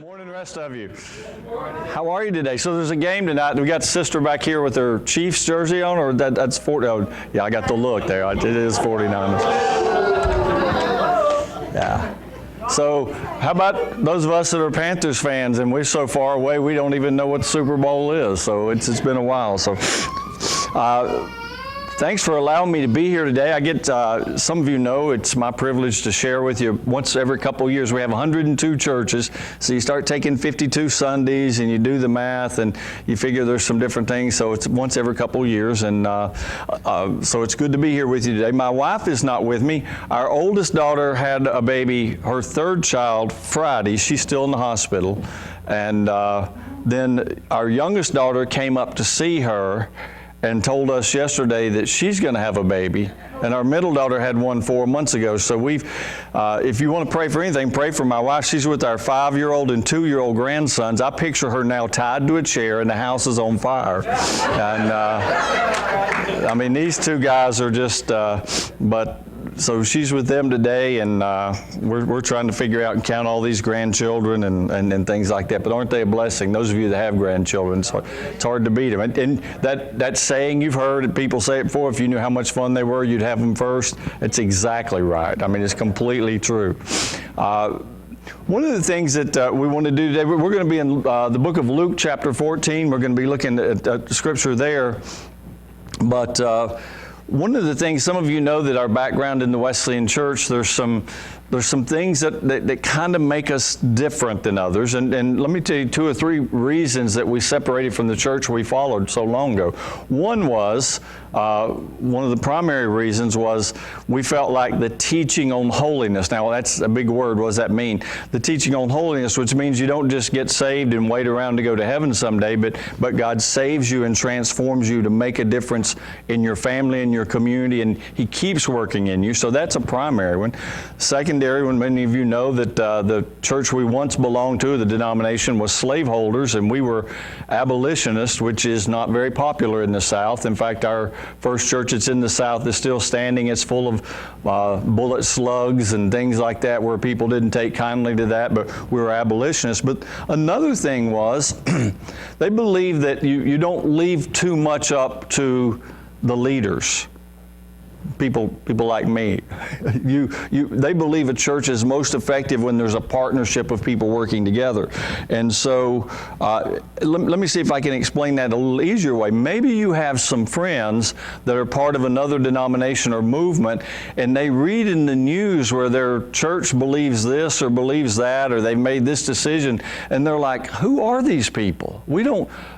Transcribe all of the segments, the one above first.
Morning, rest of you. How are you today? So there's a game tonight. We got the sister back here with her Chiefs jersey on, or that's 40. Oh, yeah, I got the look there. It is 49ers. Yeah. So how about those of us that are Panthers fans, and we're so far away we don't even know what the Super Bowl is. So it's been a while. So. Thanks for allowing me to be here today. I get, some of you know, it's my privilege to share with you once every couple of years. We have 102 churches, so you start taking 52 Sundays and you do the math and you figure there's some different things, so it's once every couple of years, and so it's good to be here with you today. My wife is not with me. Our oldest daughter had a baby, her third child, Friday. She's still in the hospital, and then our youngest daughter came up to see her and told us yesterday that she's going to have a baby. And our middle daughter had one 4 months ago. So we've, if you want to pray for anything, pray for my wife. She's with our 5-year-old and 2-year-old grandsons. I picture her now tied to a chair and the house is on fire. And I mean, these two guys are just, so she's with them today, and we're trying to figure out and count all these grandchildren and things like that. But aren't they a blessing? Those of you that have grandchildren, it's hard to beat them. And that saying, you've heard people say it before, if you knew how much fun they were, you'd have them first. It's exactly right. I mean, it's completely true. One of the things that we want to do today, we're going to be in the book of Luke chapter 14. We're going to be looking at scripture there. But one of the things, some of you know that our background in the Wesleyan Church, there's some things that kind of make us different than others. And let me tell you 2 or 3 reasons that we separated from the church we followed so long ago. One was, one of the primary reasons was we felt like the teaching on holiness. Now that's a big word. What does that mean? The teaching on holiness, which means you don't just get saved and wait around to go to heaven someday, but God saves you and transforms you to make a difference in your family and your community, and He keeps working in you. So that's a primary one. Secondary one, many of you know that the church we once belonged to, the denomination, was slaveholders, and we were abolitionists, which is not very popular in the South. In fact, our first church that's in the South is still standing. It's full of bullet slugs and things like that, where people didn't take kindly to that, but we were abolitionists. But another thing was they believed that you don't leave too much up to the leaders. People like me. They believe a church is most effective when there's a partnership of people working together. And so let me see if I can explain that a little easier way. Maybe you have some friends that are part of another denomination or movement, and they read in the news where their church believes this or believes that, or they've made this decision, and they're like, who are these people?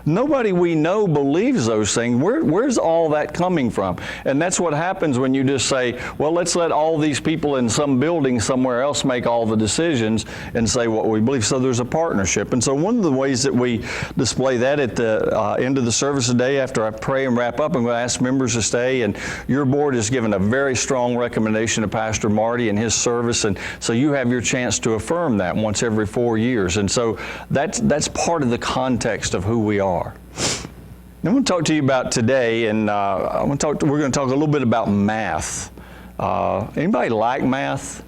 Nobody we know believes those things. Where's all that coming from? And that's what happens when you just say, well, let's let all these people in some building somewhere else make all the decisions and say what we believe. So there's a partnership. And so one of the ways that we display that at the end of the service today, after I pray and wrap up, I'm going to ask members to stay. And your board has given a very strong recommendation to Pastor Marty and his service. And so you have your chance to affirm that once every 4 years. And so that's part of the context of who we are. I'm going to talk to you about today, and we're going to talk a little bit about math. Anybody like math?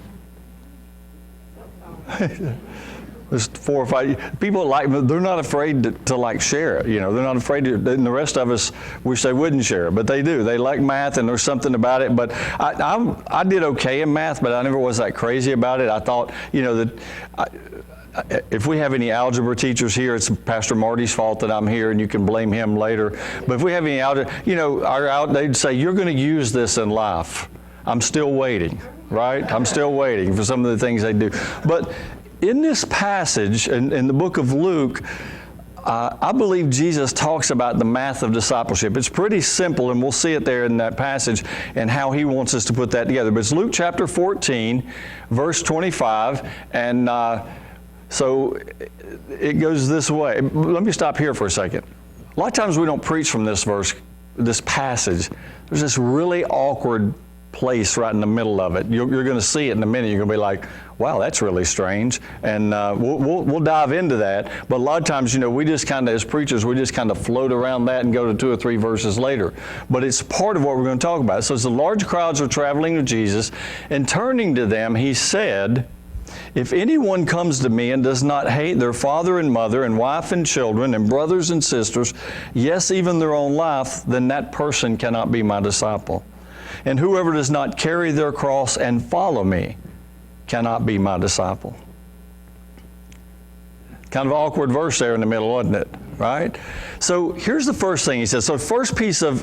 There's 4 or 5 people like, they're not afraid to share it. You know, they're not afraid to, and the rest of us wish they wouldn't share it, but they do. They like math, and there's something about it. But I did okay in math, but I never was that crazy about it. I thought, if we have any algebra teachers here, it's Pastor Marty's fault that I'm here, and you can blame him later. But if we have any algebra, they'd say, you're going to use this in life. I'm still waiting, right? I'm still waiting for some of the things they do. But in this passage, in the book of Luke, I believe Jesus talks about the math of discipleship. It's pretty simple, and we'll see it there in that passage and how He wants us to put that together. But it's Luke chapter 14, verse 25, and so it goes this way. Let me stop here for a second. A lot of times we don't preach from this verse, this passage. There's this really awkward place right in the middle of it. You're going to see it in a minute. You're going to be like, wow, that's really strange. And we'll dive into that. But a lot of times, we just kind of, as preachers, we just kind of float around that and go to 2 or 3 verses later. But it's part of what we're going to talk about. So as the large crowds were traveling with Jesus, and turning to them, He said, If anyone comes to me and does not hate their father and mother and wife and children and brothers and sisters, yes, even their own life, then that person cannot be my disciple. And whoever does not carry their cross and follow me cannot be my disciple. Kind of awkward verse there in the middle, wasn't it? Right? So here's the first thing he says. So first piece of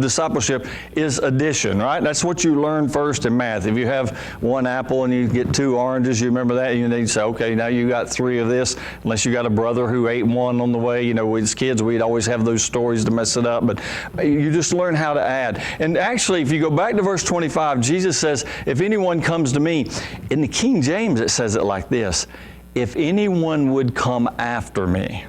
discipleship is addition, right? That's what you learn first in math. If you have one apple and you get 2 oranges, you remember that? You need to say, okay, now you got 3 of this, unless you got a brother who ate 1 on the way. You know, as kids, we'd always have those stories to mess it up, but you just learn how to add. And actually, if you go back to verse 25, Jesus says, if anyone comes to me, in the King James, it says it like this: if anyone would come after me.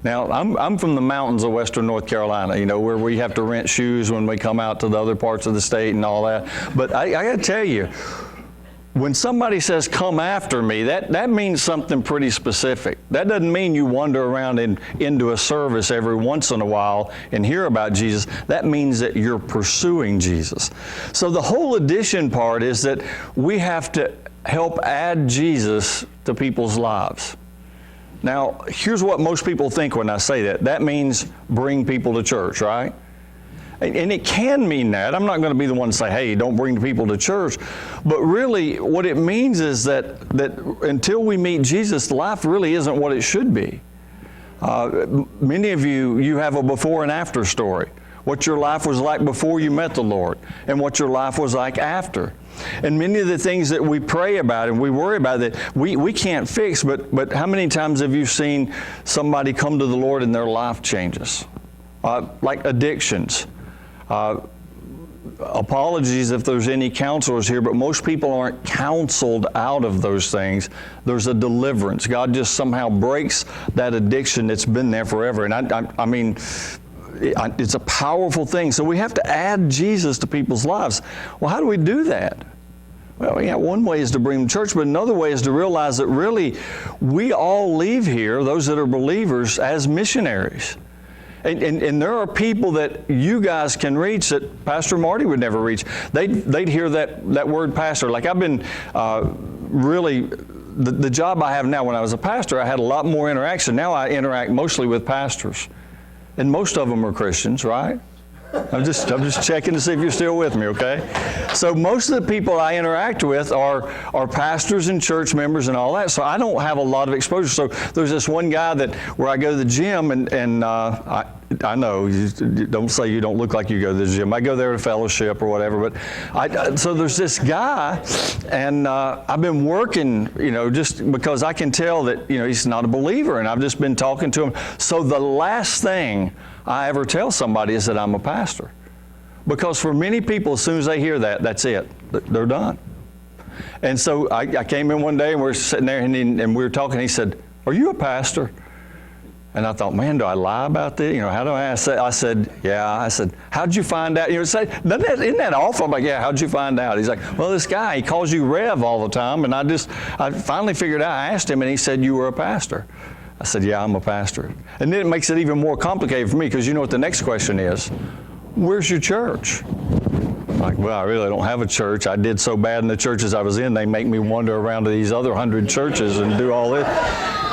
Now, I'm from the mountains of western North Carolina, you know, where we have to rent shoes when we come out to the other parts of the state and all that. But I got to tell you, when somebody says, come after me, that means something pretty specific. That doesn't mean you wander around into a service every once in a while and hear about Jesus. That means that you're pursuing Jesus. So the whole addition part is that we have to help add Jesus to people's lives. Now, here's what most people think when I say that. That means bring people to church, right? And it can mean that. I'm not going to be the one to say, hey, don't bring people to church. But really, what it means is that until we meet Jesus, life really isn't what it should be. Many of you have a before and after story. What your life was like before you met the Lord and what your life was like after. And many of the things that we pray about and we worry about that we can't fix, but how many times have you seen somebody come to the Lord and their life changes? Like addictions. Apologies if there's any counselors here, but most people aren't counseled out of those things. There's a deliverance. God just somehow breaks that addiction that's been there forever. And I mean, it's a powerful thing. So we have to add Jesus to people's lives. Well, how do we do that? Well, yeah, one way is to bring them to church, but another way is to realize that really we all leave here, those that are believers, as missionaries. And there are people that you guys can reach that Pastor Marty would never reach. They'd hear that word pastor. Like I've been really, the job I have now, when I was a pastor, I had a lot more interaction. Now I interact mostly with pastors. And most of them are Christians, right? I'm just checking to see if you're still with me, okay? So most of the people I interact with are pastors and church members and all that, so I don't have a lot of exposure. So there's this one guy where I go to the gym, and I know, don't say you don't look like you go to the gym. I go there to fellowship or whatever, but so there's this guy, and I've been working, you know, just because I can tell that, you know, he's not a believer, and I've just been talking to him. So the last thing I ever tell somebody is that I'm a pastor. Because for many people, as soon as they hear that, that's it. They're done. And so I came in one day and we were sitting there and we were talking. He said, "Are you a pastor?" And I thought, man, do I lie about this? You know, how do I say? I said, yeah. I said, how'd you find out? You know, isn't that awful? I'm like, yeah, how'd you find out? He's like, well, this guy, he calls you Rev all the time. And I finally figured out, I asked him and he said, you were a pastor. I said, yeah, I'm a pastor. And then it makes it even more complicated for me because you know what the next question is? Where's your church? I'm like, well, I really don't have a church. I did so bad in the churches I was in, they make me wander around to these other 100 churches and do all this.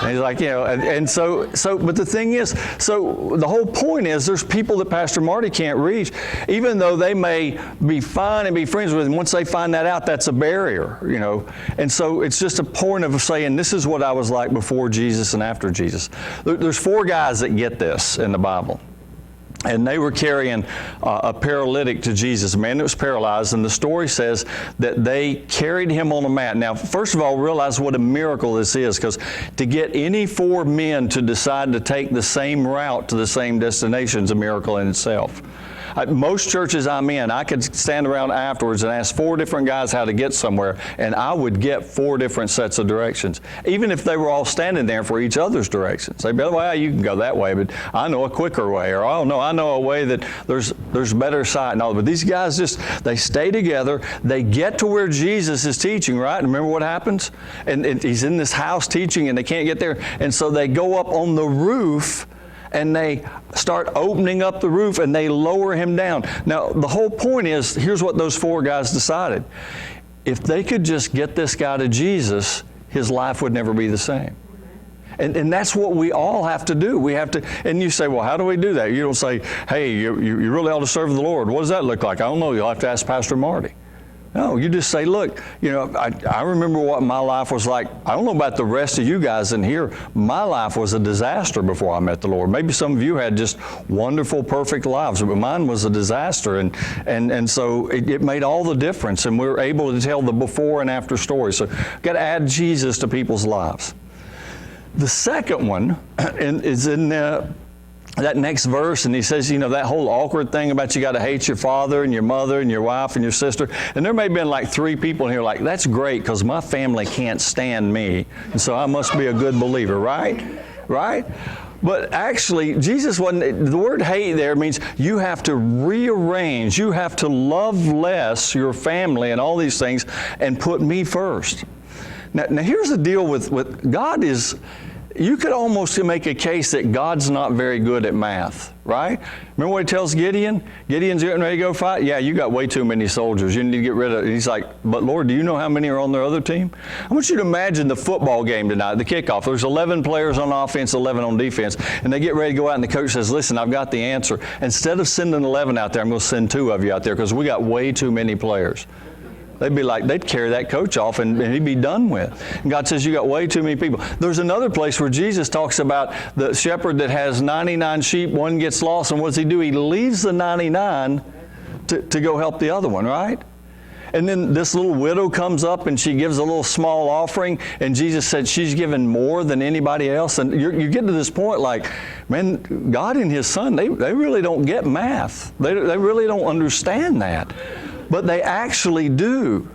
And he's like, you know, and so, but the thing is, so the whole point is there's people that Pastor Marty can't reach, even though they may be fine and be friends with him. Once they find that out, that's a barrier, you know. And so it's just a point of saying, this is what I was like before Jesus and after Jesus. There's 4 guys that get this in the Bible. And they were carrying a paralytic to Jesus, a man that was paralyzed, and the story says that they carried him on a mat. Now, first of all, realize what a miracle this is, because to get any 4 men to decide to take the same route to the same destination is a miracle in itself. Most churches I'm in, I could stand around afterwards and ask 4 different guys how to get somewhere, and I would get 4 different sets of directions, even if they were all standing there for each other's directions. They'd be, well, you can go that way, but I know a quicker way, or oh no, I know a way that there's better sight and all. But these guys they stay together. They get to where Jesus is teaching, right? And remember what happens? And he's in this house teaching, and they can't get there, and so they go up on the roof. And they start opening up the roof and they lower him down. Now, the whole point is, here's what those 4 guys decided. if they could just get this guy to Jesus, his life would never be the same. And that's what we all have to do. We have to, and you say, well, how do we do that? You don't say, hey, you really ought to serve the Lord. What does that look like? I don't know. You'll have to ask Pastor Marty. No, you just say, look, I remember what my life was like. I don't know about the rest of you guys in here. My life was a disaster before I met the Lord. Maybe some of you had just wonderful, perfect lives, but mine was a disaster. And so it made all the difference. And we were able to tell the before and after story. So got to add Jesus to people's lives. The second one is in that next verse, and he says, that whole awkward thing about you got to hate your father and your mother and your wife and your sister. And there may have been like 3 people in here like, that's great because my family can't stand me, and so I must be a good believer, right? Right? But actually, Jesus wasn't, the word hate there means you have to rearrange, you have to love less your family and all these things and put me first. Now here's the deal with God is, you could almost make a case that God's not very good at math, right? Remember what he tells Gideon? Gideon's getting ready to go fight? Yeah, you got way too many soldiers. You need to get rid of it. He's like, but Lord, do you know how many are on their other team? I want you to imagine the football game tonight, the kickoff. There's 11 players on offense, 11 on defense, and they get ready to go out, and the coach says, listen, I've got the answer. Instead of sending 11 out there, I'm going to send 2 of you out there because we got way too many players. They'd be like, they'd carry that coach off and he'd be done with. And God says, you got way too many people. There's another place where Jesus talks about the shepherd that has 99 sheep, one gets lost, and what does he do? He leaves the 99 to go help the other one, right? And then this little widow comes up and she gives a little small offering, and Jesus said she's given more than anybody else. And you get to this point like, man, God and His Son, they really don't get math. They really don't understand that. But they actually do,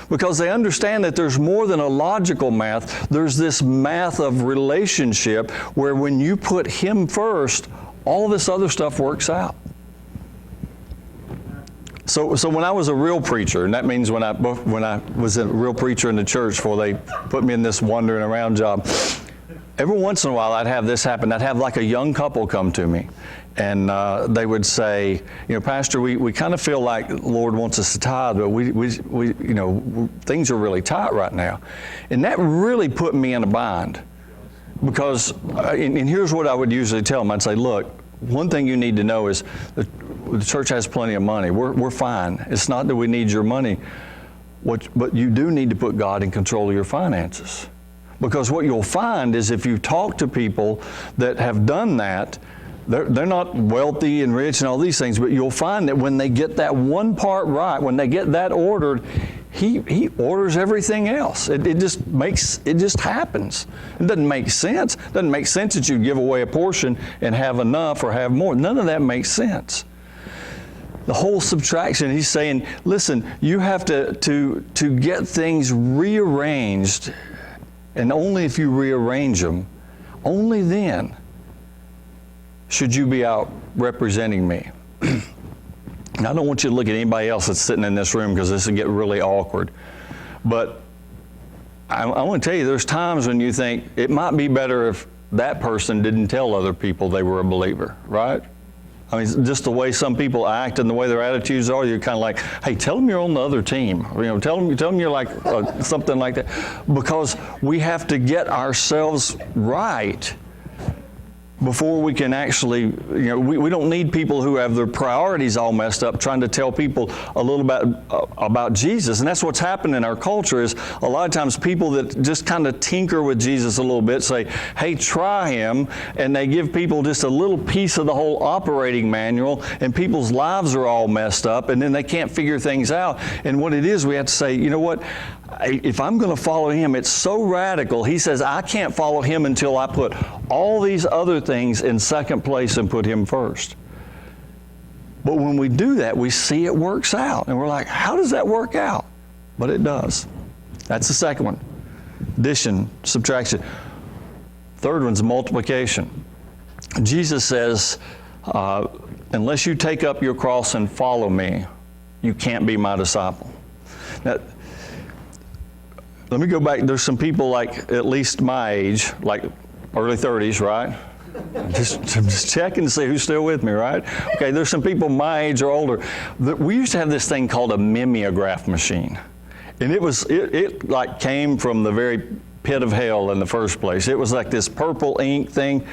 because they understand that there's more than a logical math. There's this math of relationship where when you put Him first, all this other stuff works out. So when I was a real preacher, and that means when I was a real preacher in the church before they put me in this wandering around job, every once in a while I'd have this happen. I'd have like a young couple come to me. And they would say, Pastor, we kind of feel like the Lord wants us to tithe, but we things are really tight right now. And that really put me in a bind. Because, and here's what I would usually tell them. I'd say, look, one thing you need to know is the church has plenty of money. We're fine. It's not that we need your money. But you do need to put God in control of your finances. Because what you'll find is if you talk to people that have done that, they're not wealthy and rich and all these things, but you'll find that when they get that one part right, when they get that ordered, he orders everything else. It just happens. It doesn't make sense. It doesn't make sense that you give away a portion and have enough or have more. None of that makes sense. The whole subtraction, he's saying, listen, you have to get things rearranged, and only if you rearrange them, only then should you be out representing me. And I don't want you to look at anybody else that's sitting in this room because this will get really awkward. But I want to tell you, there's times when you think it might be better if that person didn't tell other people they were a believer, right? I mean, just the way some people act and the way their attitudes are, you're kind of like, hey, tell them you're on the other team. Tell them you're like something like that. Because we have to get ourselves right before we can actually, we don't need people who have their priorities all messed up trying to tell people a little about Jesus. And that's what's happened in our culture is a lot of times people that just kind of tinker with Jesus a little bit say, hey, try Him. And they give people just a little piece of the whole operating manual, and people's lives are all messed up, and then they can't figure things out. And what it is, we have to say, you know what? If I'm going to follow Him, it's so radical. He says, I can't follow Him until I put all these other things in second place and put Him first. But when we do that, we see it works out. And we're like, how does that work out? But it does. That's the second one. Addition, subtraction. Third one's multiplication. Jesus says, unless you take up your cross and follow me, you can't be my disciple. Now, let me go back. There's some people like at least my age, like early 30s, right? Just checking to see who's still with me, right? Okay, there's some people my age or older. We used to have this thing called a mimeograph machine. And it like came from the very pit of hell in the first place. It was like this purple ink thing.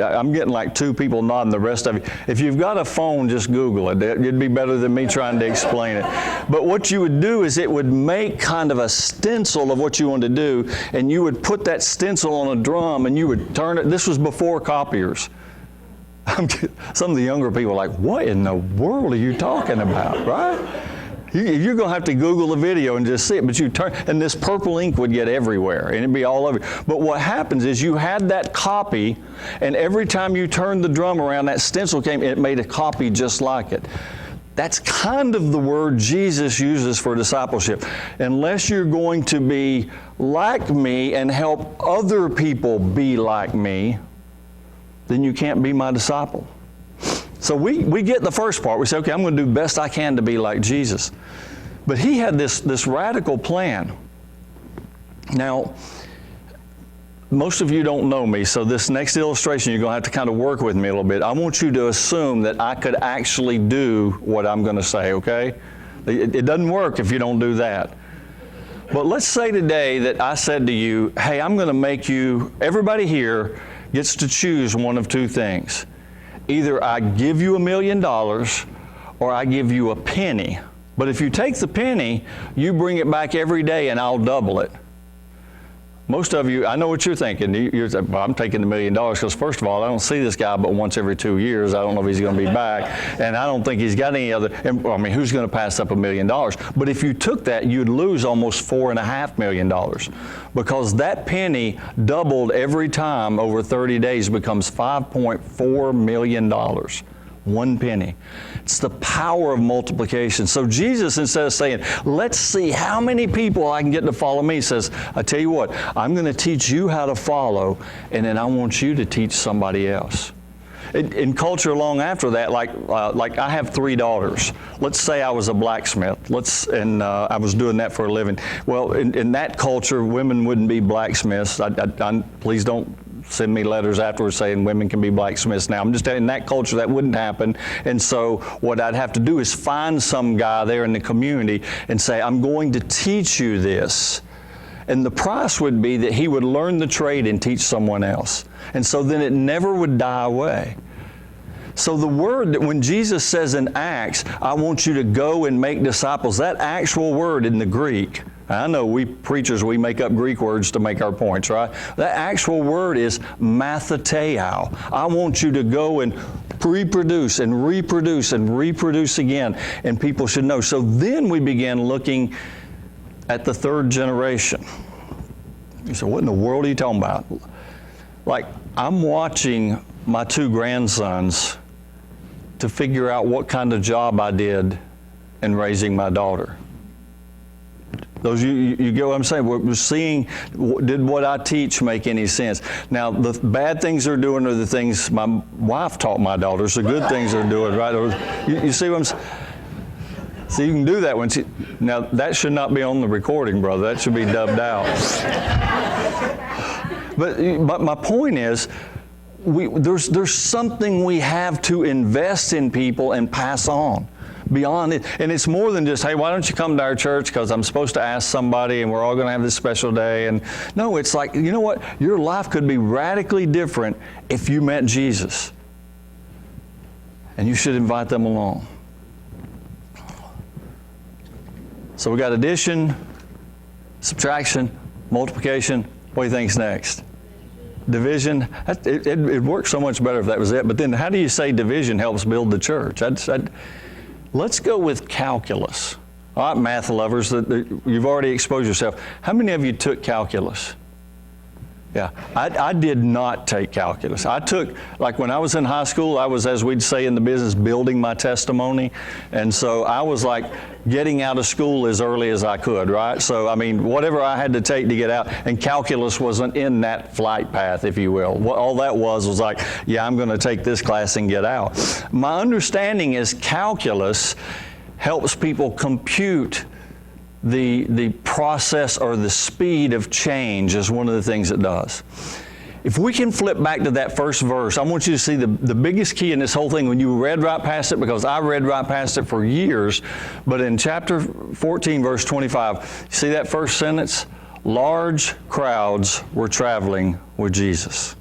I'm getting like 2 people nodding, the rest of you. If you've got a phone, just Google it. It'd be better than me trying to explain it. But what you would do is it would make kind of a stencil of what you wanted to do, and you would put that stencil on a drum and you would turn it. This was before copiers. Some of the younger people are like, what in the world are you talking about, right? You're going to have to Google the video and just see it, but you turn, and this purple ink would get everywhere, and it'd be all over. But what happens is you had that copy, and every time you turned the drum around, that stencil came, and it made a copy just like it. That's kind of the word Jesus uses for discipleship. Unless you're going to be like me and help other people be like me, then you can't be my disciple. So we get the first part. We say, okay, I'm going to do the best I can to be like Jesus. But he had this radical plan. Now, most of you don't know me, so this next illustration, you're going to have to kind of work with me a little bit. I want you to assume that I could actually do what I'm going to say, okay? It doesn't work if you don't do that. But let's say today that I said to you, hey, I'm going to make you, everybody here gets to choose one of 2 things. Either I give you $1 million or I give you a penny. But if you take the penny, you bring it back every day and I'll double it. Most of you, I know what you're thinking. You're saying, well, I'm taking the $1 million because first of all, I don't see this guy but once every 2 years. I don't know if he's going to be back. And I don't think he's got any other, I mean, who's going to pass up $1 million? But if you took that, you'd lose almost $4.5 million because that penny doubled every time over 30 days becomes $5.4 million. 1 penny. It's the power of multiplication. So Jesus, instead of saying, let's see how many people I can get to follow me, says, I tell you what, I'm going to teach you how to follow, and then I want you to teach somebody else. In culture long after that, like I have 3 daughters. Let's say I was a blacksmith. I was doing that for a living. Well, in that culture, women wouldn't be blacksmiths. Please don't send me letters afterwards saying women can be blacksmiths now. I'm just telling you, in that culture that wouldn't happen. And so what I'd have to do is find some guy there in the community and say, I'm going to teach you this. And the price would be that he would learn the trade and teach someone else. And so then it never would die away. So the word that when Jesus says in Acts, I want you to go and make disciples, that actual word in the Greek, I know we preachers, we make up Greek words to make our points, right? That actual word is matheteo. I want you to go and reproduce and reproduce and reproduce again, and people should know. So then we began looking at the 3rd generation. You say, what in the world are you talking about? Like, I'm watching my 2 grandsons to figure out what kind of job I did in raising my daughter. Those you get what I'm saying? We're seeing, did what I teach make any sense? Now, the bad things they're doing are the things my wife taught my daughters. The good things they're doing, right? You see what I'm saying? So you can do that when now that should not be on the recording, brother. That should be dubbed out. But my point is, there's something we have to invest in people and pass on beyond it. And it's more than just, hey, why don't you come to our church because I'm supposed to ask somebody and we're all going to have this special day. And no, it's like, you know what? Your life could be radically different if you met Jesus. And you should invite them along. So we got addition, subtraction, multiplication. What do you think's next? Division. It works so much better if that was it. But then how do you say division helps build the church? Let's go with calculus. All right, math lovers, you've already exposed yourself. How many of you took calculus? Yeah, I did not take calculus. I took, like when I was in high school, I was, as we'd say in the business, building my testimony. And so I was like getting out of school as early as I could, right? So, I mean, whatever I had to take to get out, and calculus wasn't in that flight path, if you will. What all that was like, yeah, I'm going to take this class and get out. My understanding is calculus helps people compute the process or the speed of change is one of the things it does. If we can flip back to that first verse, I want you to see the biggest key in this whole thing when you read right past it, because I read right past it for years. But in chapter 14, verse 25, see that first sentence? Large crowds were traveling with Jesus.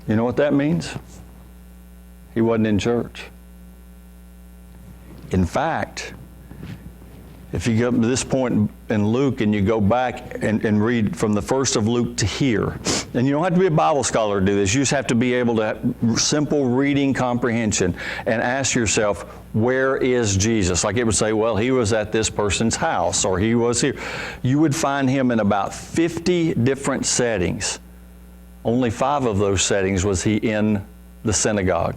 You know what that means? He wasn't in church. In fact, if you go to this point in Luke and you go back and read from the first of Luke to here, and you don't have to be a Bible scholar to do this, you just have to be able to have simple reading comprehension and ask yourself, where is Jesus? Like it would say, well, he was at this person's house, or he was here. You would find him in about 50 different settings. Only 5 of those settings was he in the synagogue.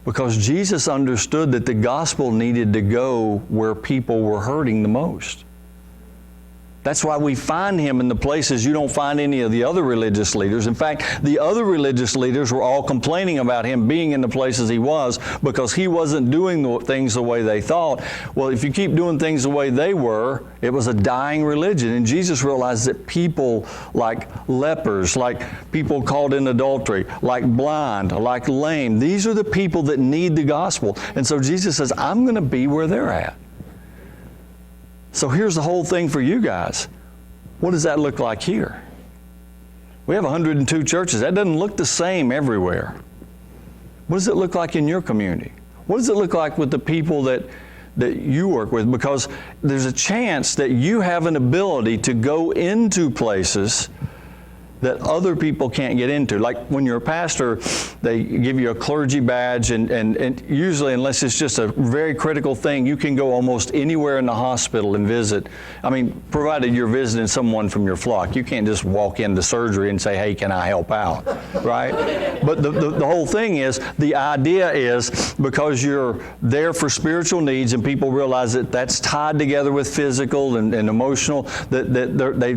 Because Jesus understood that the gospel needed to go where people were hurting the most. That's why we find him in the places you don't find any of the other religious leaders. In fact, the other religious leaders were all complaining about him being in the places he was because he wasn't doing things the way they thought. Well, if you keep doing things the way they were, it was a dying religion. And Jesus realized that people like lepers, like people caught in adultery, like blind, like lame, these are the people that need the gospel. And so Jesus says, I'm going to be where they're at. So here's the whole thing for you guys. What does that look like here? We have 102 churches. That doesn't look the same everywhere. What does it look like in your community? What does it look like with the people that you work with? Because there's a chance that you have an ability to go into places that other people can't get into. Like when you're a pastor, they give you a clergy badge, and usually, unless it's just a very critical thing, you can go almost anywhere in the hospital and visit. I mean, provided you're visiting someone from your flock. You can't just walk into surgery and say, hey, can I help out, right? But the whole thing is, the idea is because you're there for spiritual needs and people realize that that's tied together with physical and emotional, that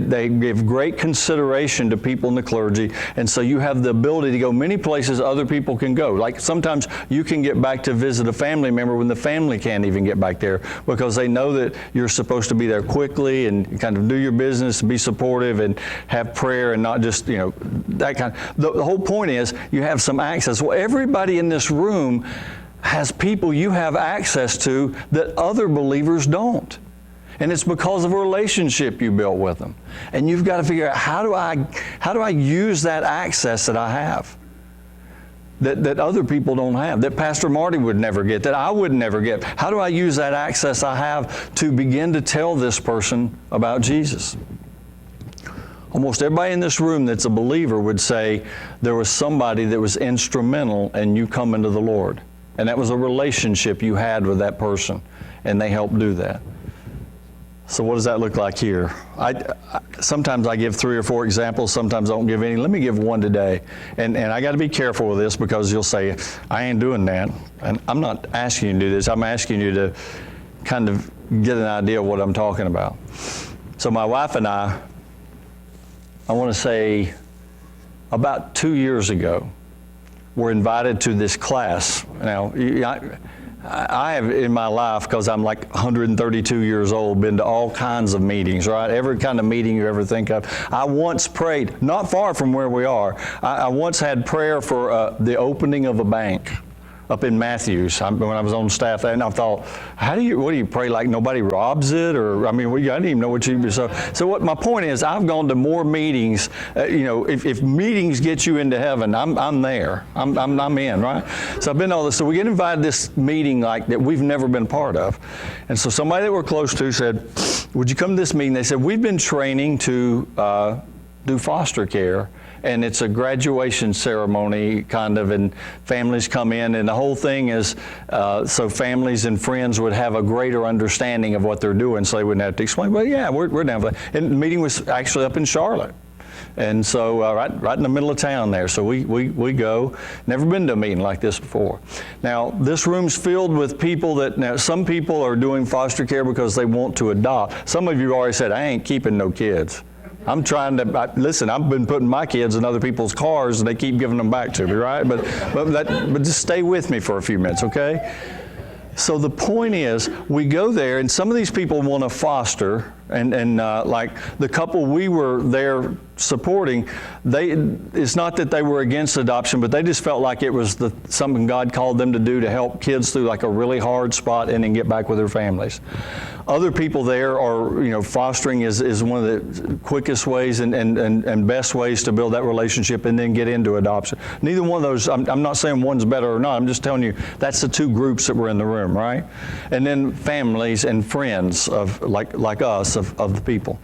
they give great consideration to people in the clergy, and so you have the ability to go many places other people can go. Like sometimes you can get back to visit a family member when the family can't even get back there because they know that you're supposed to be there quickly and kind of do your business, be supportive and have prayer and not just, that kind of. The whole point is you have some access. Well, everybody in this room has people you have access to that other believers don't. And it's because of a relationship you built with them. And you've got to figure out, how do I use that access that I have that other people don't have, that Pastor Marty would never get, that I would never get? How do I use that access I have to begin to tell this person about Jesus? Almost everybody in this room that's a believer would say there was somebody that was instrumental in you coming to the Lord. And that was a relationship you had with that person, and they helped do that. So what does that look like here? Sometimes I give 3 or 4 examples, sometimes I don't give any. Let me give one today. And I got to be careful with this because you'll say, I ain't doing that. And I'm not asking you to do this. I'm asking you to kind of get an idea of what I'm talking about. So my wife and I want to say about 2 years ago, were invited to this class. Now, I have in my life, because I'm like 132 years old, been to all kinds of meetings, right? Every kind of meeting you ever think of. I once prayed, not far from where we are, I once had prayer for the opening of a bank up in Matthews when I was on staff there, and I thought, what do you pray like nobody robs it? Or, I didn't even know what you do. So what my point is, I've gone to more meetings, if meetings get you into heaven, I'm there. I'm in, right? So I've been to all this. So we get invited to this meeting like that we've never been part of. And so somebody that we're close to said, would you come to this meeting? They said, we've been training to do foster care. And it's a graduation ceremony kind of, and families come in, and the whole thing is so families and friends would have a greater understanding of what they're doing, so they wouldn't have to explain. Well, yeah, we're down for that. And the meeting was actually up in Charlotte. And so right in the middle of town there. So we go. Never been to a meeting like this before. Now, this room's filled with people now some people are doing foster care because they want to adopt. Some of you already said, I ain't keeping no kids. I'm trying to, listen, I've been putting my kids in other people's cars and they keep giving them back to me, right? But just stay with me for a few minutes, okay? So the point is, we go there and some of these people want to foster And like the couple we were there supporting, it's not that they were against adoption, but they just felt like it was something God called them to do to help kids through like a really hard spot and then get back with their families. Other people there are, fostering is one of the quickest ways and best ways to build that relationship and then get into adoption. Neither one of those, I'm not saying one's better or not, I'm just telling you that's the two groups that were in the room, right? And then families and friends of like us, of the people.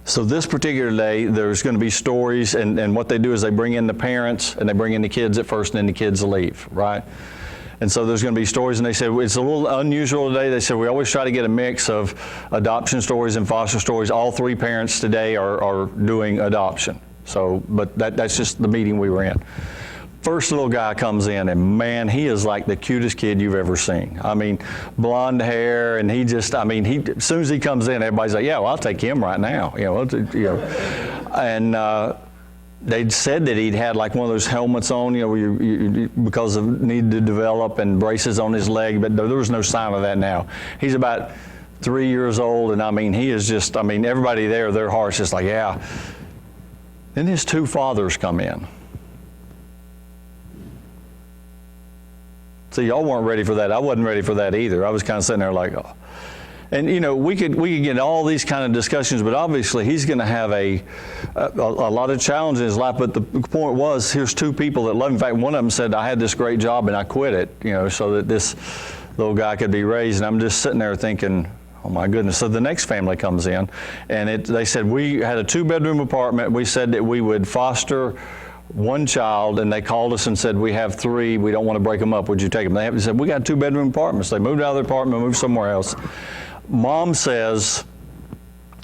So this particular day, there's going to be stories, and what they do is they bring in the parents and they bring in the kids at first, and then the kids leave, right? And so there's going to be stories, and they said it's a little unusual today. They said we always try to get a mix of adoption stories and foster stories. All three parents today are doing adoption. So, but that's just the meeting we were in. First little guy comes in, and man, he is like the cutest kid you've ever seen. I mean, blonde hair, and as soon as he comes in, everybody's like, yeah, well, I'll take him right now. And they'd said that he'd had like one of those helmets on, because of need to develop, and braces on his leg, but there was no sign of that now. He's about 3 years old, and he is just, everybody there, their heart's just like, yeah. Then his two fathers come in. See, y'all weren't ready for that. I wasn't ready for that either. I was kind of sitting there like, oh. And we could get all these kind of discussions, but obviously he's going to have a lot of challenges in his life. But the point was, here's two people that love him. In fact, one of them said, I had this great job and I quit it, so that this little guy could be raised. And I'm just sitting there thinking, oh my goodness. So the next family comes in, and they said, we had a 2-bedroom apartment. We said that we would foster one child, and they called us and said, we have 3. We don't want to break them up. Would you take them? They said, we got 2-bedroom apartments. They moved out of their apartment, moved somewhere else. Mom says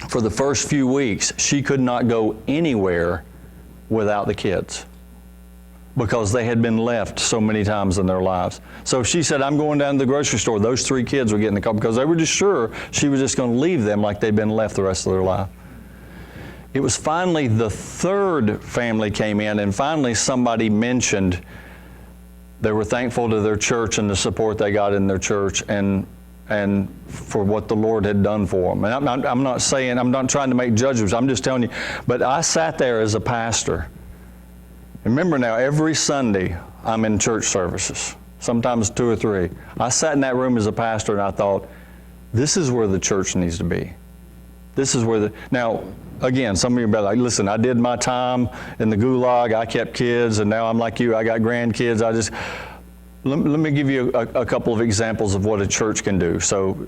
for the first few weeks, she could not go anywhere without the kids because they had been left so many times in their lives. So she said, I'm going down to the grocery store. Those 3 kids would get in the car because they were just sure she was just going to leave them like they'd been left the rest of their life. It was finally the 3rd family came in, and finally somebody mentioned they were thankful to their church and the support they got in their church and for what the Lord had done for them. And I'm not saying, I'm not trying to make judgments, I'm just telling you. But I sat there as a pastor. Remember now, every Sunday I'm in church services, sometimes 2 or 3. I sat in that room as a pastor and I thought, this is where the church needs to be. This is where now, again, some of you are like, listen, I did my time in the gulag, I kept kids, and now I'm like you, I got grandkids. Let me give you a couple of examples of what a church can do. So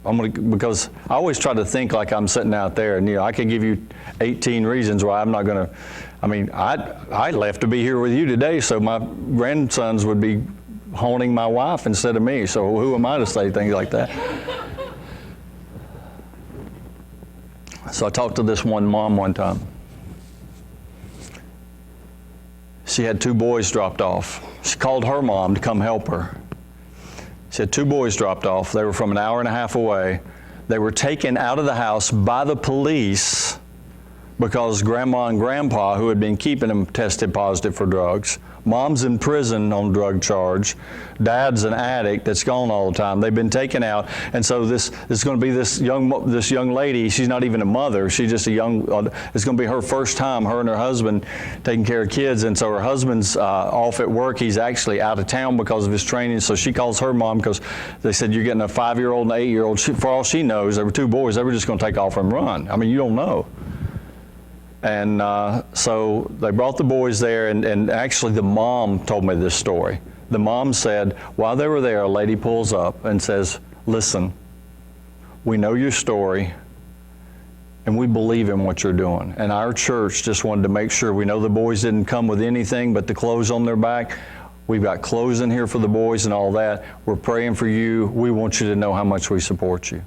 because I always try to think like I'm sitting out there, and I can give you 18 reasons why I'm not going to. I left to be here with you today, so my grandsons would be honing my wife instead of me. So who am I to say things like that? So I talked to this one mom one time. She had 2 boys dropped off. She called her mom to come help her. She had 2 boys dropped off. They were from an hour and a half away. They were taken out of the house by the police because Grandma and Grandpa, who had been keeping them, tested positive for drugs. Mom's in prison on drug charge. Dad's an addict that's gone all the time. They've been taken out, and so this is going to be this young lady. She's not even a mother. She's just a young. It's going to be her first time. Her and her husband taking care of kids, and so her husband's off at work. He's actually out of town because of his training. So she calls her mom because they said you're getting a 5-year-old and an 8-year-old. For all she knows, there were 2 boys. They were just going to take off and run. You don't know. And so they brought the boys there, and actually the mom told me this story. The mom said, while they were there, a lady pulls up and says, listen, we know your story, and we believe in what you're doing. And our church just wanted to make sure, we know the boys didn't come with anything but the clothes on their back. We've got clothes in here for the boys and all that. We're praying for you. We want you to know how much we support you.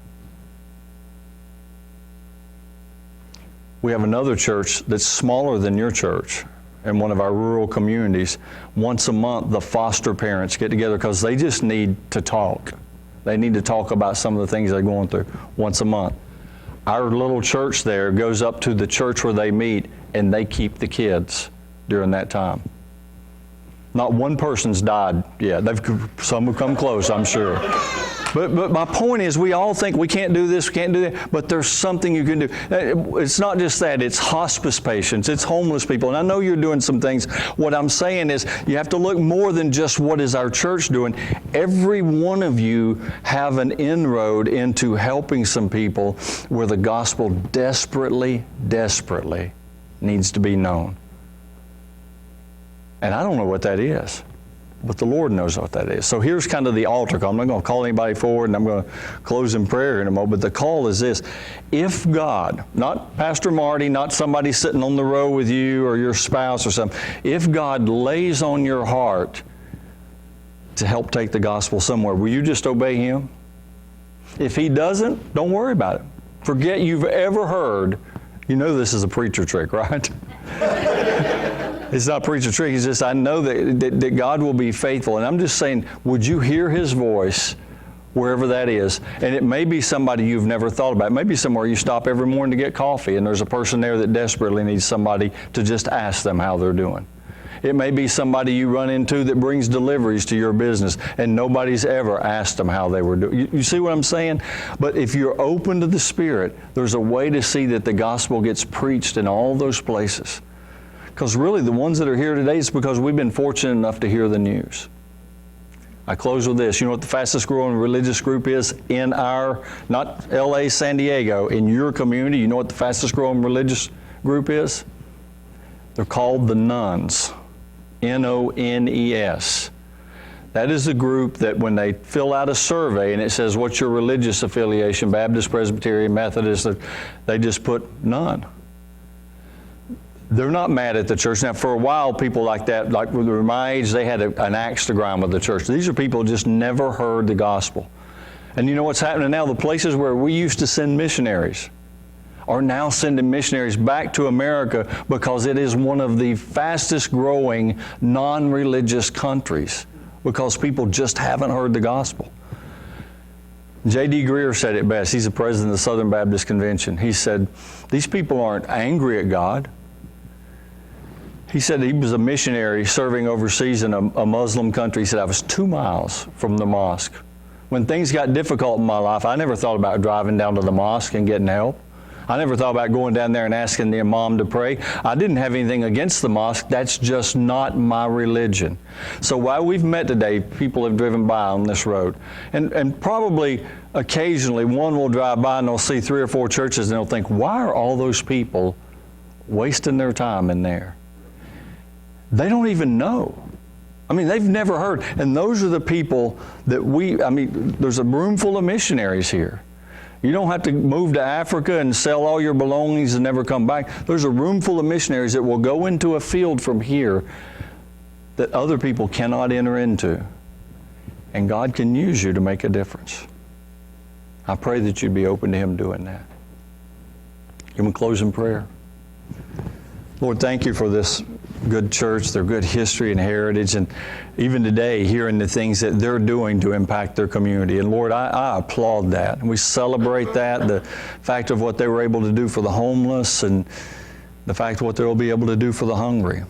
We have another church that's smaller than your church in one of our rural communities. Once a month, the foster parents get together because they just need to talk. They need to talk about some of the things they're going through once a month. Our little church there goes up to the church where they meet, and they keep the kids during that time. Not one person's died yet. Some have come close, I'm sure. But my point is, we all think we can't do this, we can't do that, but there's something you can do. It's not just that, it's hospice patients, it's homeless people, and I know you're doing some things. What I'm saying is, you have to look more than just what is our church doing. Every one of you have an inroad into helping some people where the gospel desperately, desperately needs to be known. And I don't know what that is, but the Lord knows what that is. So here's kind of the altar call. I'm not going to call anybody forward, and I'm going to close in prayer in a moment, but the call is this. If God, not Pastor Marty, not somebody sitting on the row with you or your spouse or something, if God lays on your heart to help take the gospel somewhere, will you just obey Him? If He doesn't, don't worry about it. Forget you've ever heard. You know this is a preacher trick, right? It's not preacher trick. It's just I know that God will be faithful. And I'm just saying, would you hear His voice wherever that is? And it may be somebody you've never thought about. It may be somewhere you stop every morning to get coffee, and there's a person there that desperately needs somebody to just ask them how they're doing. It may be somebody you run into that brings deliveries to your business, and nobody's ever asked them how they were doing. You see what I'm saying? But if you're open to the Spirit, there's a way to see that the gospel gets preached in all those places. Because really, the ones that are here today is because we've been fortunate enough to hear the news. I close with this. You know what the fastest growing religious group is in our, not LA, San Diego, in your community? You know what the fastest growing religious group is? They're called the Nones. N-O-N-E-S. That is the group that when they fill out a survey and it says, what's your religious affiliation, Baptist, Presbyterian, Methodist, they just put none. They're not mad at the church. Now, for a while, people like that, like when they were my age, they had an axe to grind with the church. These are people who just never heard the gospel. And you know what's happening now? The places where we used to send missionaries are now sending missionaries back to America because it is one of the fastest growing non-religious countries because people just haven't heard the gospel. J.D. Greear said it best. He's the president of the Southern Baptist Convention. He said, these people aren't angry at God. He said he was a missionary serving overseas in a Muslim country. He said, I was 2 miles from the mosque. When things got difficult in my life, I never thought about driving down to the mosque and getting help. I never thought about going down there and asking the imam to pray. I didn't have anything against the mosque. That's just not my religion. So while we've met today, people have driven by on this road. And probably occasionally one will drive by and they'll see 3 or 4 churches and they'll think, why are all those people wasting their time in there? They don't even know. I mean, they've never heard. And those are the people that there's a room full of missionaries here. You don't have to move to Africa and sell all your belongings and never come back. There's a room full of missionaries that will go into a field from here that other people cannot enter into. And God can use you to make a difference. I pray that you'd be open to Him doing that. Give me close in prayer. Lord, thank you for this good church, their good history and heritage, and even today, hearing the things that they're doing to impact their community. And Lord, I applaud that. And we celebrate that, the fact of what they were able to do for the homeless and the fact of what they'll be able to do for the hungry.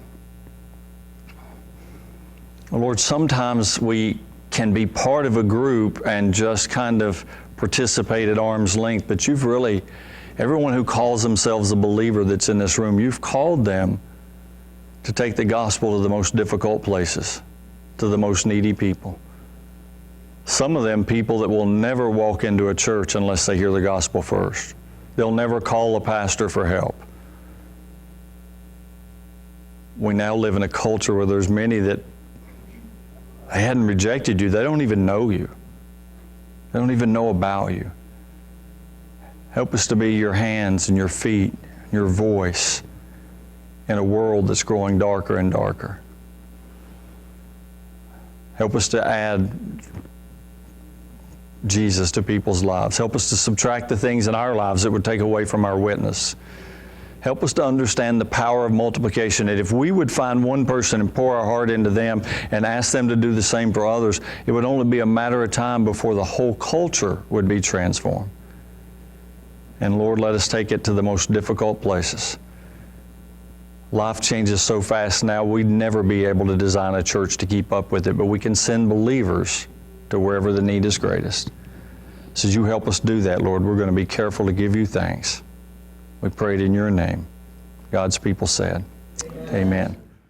Lord, sometimes we can be part of a group and just kind of participate at arm's length, but you've really, everyone who calls themselves a believer that's in this room, you've called them to take the gospel to the most difficult places, to the most needy people. Some of them people that will never walk into a church unless they hear the gospel first. They'll never call a pastor for help. We now live in a culture where there's many that they hadn't rejected you. They don't even know you. They don't even know about you. Help us to be your hands and your feet, your voice in a world that's growing darker and darker. Help us to add Jesus to people's lives. Help us to subtract the things in our lives that would take away from our witness. Help us to understand the power of multiplication, that if we would find one person and pour our heart into them and ask them to do the same for others, it would only be a matter of time before the whole culture would be transformed. And Lord, let us take it to the most difficult places. Life changes so fast now, we'd never be able to design a church to keep up with it, but we can send believers to wherever the need is greatest. So as you help us do that, Lord, we're going to be careful to give you thanks. We pray it in your name. God's people said, amen.